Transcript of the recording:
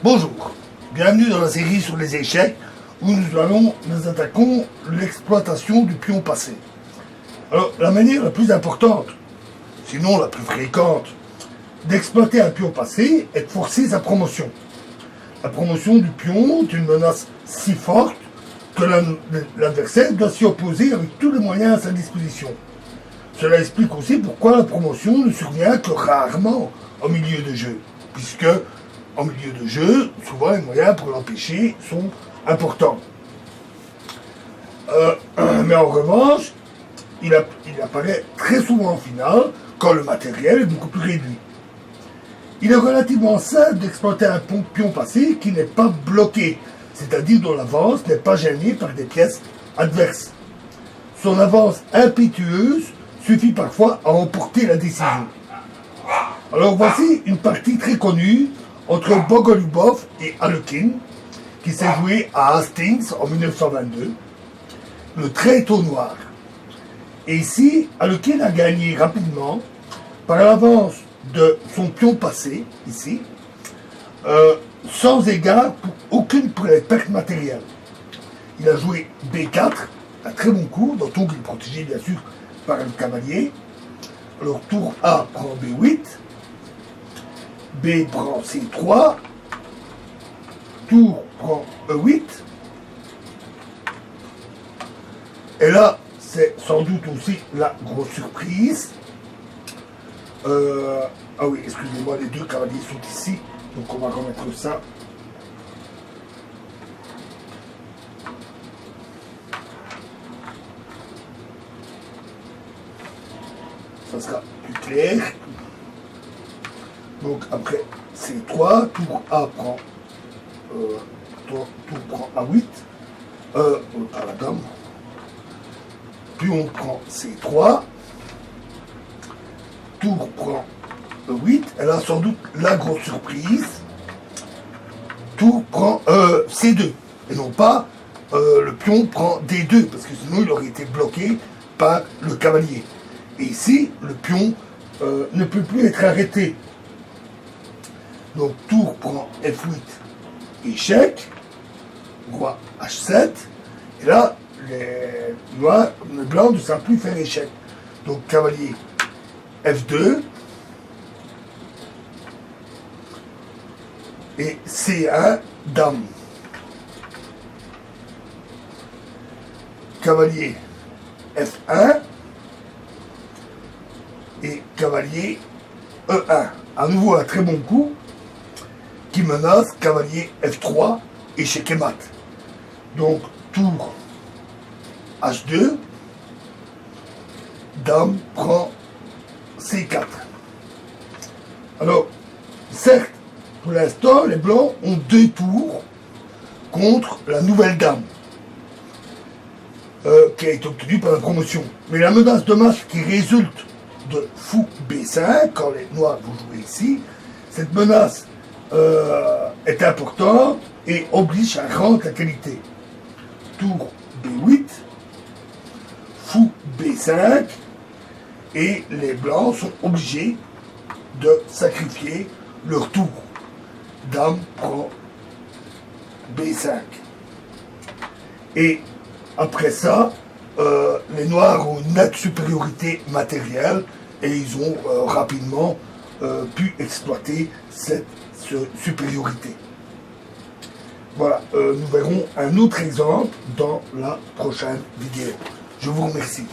Bonjour, bienvenue dans la série sur les échecs où nous attaquons l'exploitation du pion passé. Alors, la manière la plus importante, sinon la plus fréquente, d'exploiter un pion passé est de forcer sa promotion. La promotion du pion est une menace si forte que l'adversaire doit s'y opposer avec tous les moyens à sa disposition. Cela explique aussi pourquoi la promotion ne survient que rarement au milieu de jeu, puisque en milieu de jeu, souvent les moyens pour l'empêcher sont importants. Mais en revanche, il apparaît très souvent en finale quand le matériel est beaucoup plus réduit. Il est relativement simple d'exploiter un pion passé qui n'est pas bloqué, c'est-à-dire dont l'avance n'est pas gênée par des pièces adverses. Son avance impétueuse suffit parfois à emporter la décision. Alors voici une partie très connue entre Bogolubov et Alekhine, qui s'est joué à Hastings en 1922, le tréteau noir. Et ici, Alekhine a gagné rapidement par l'avance de son pion passé, ici, sans égard pour aucune perte matérielle. Il a joué B4, un très bon coup, dans tout il est protégé bien sûr par le cavalier. Alors tour A prend B8, B prend C3, tour prend E8, et là, c'est sans doute aussi la grosse surprise. Ah oui, excusez-moi, les deux cavaliers sont ici, donc on va remettre ça. Ça sera plus clair. Donc après C3, tour A prend tour prend A8, à la dame. Puis on prend C3, tour prend E8, et là sans doute la grosse surprise, tour prend C2, et non pas le pion prend D2, parce que sinon il aurait été bloqué par le cavalier. Et ici, le pion ne peut plus être arrêté. Donc tour prend F8, échec, roi H7, et là, les blancs ne savent plus faire échec. Donc cavalier F2, et C1, dame. Cavalier F1, et cavalier E1. À nouveau un très bon coup qui menace cavalier F3 et checkmate. Donc tour H2, dame prend C4. Alors, certes, pour l'instant, les blancs ont 2 tours contre la nouvelle dame qui a été obtenue par la promotion. Mais la menace de match qui résulte de fou B5, quand les noirs vont jouer ici, cette menace est importante et oblige à rendre la qualité. Tour B8, fou B5, et les blancs sont obligés de sacrifier leur tour. Dame prend B5. Et après ça, les noirs ont une nette supériorité matérielle et ils ont rapidement pu exploiter cette supériorité. Voilà, nous verrons un autre exemple dans la prochaine vidéo. Je vous remercie.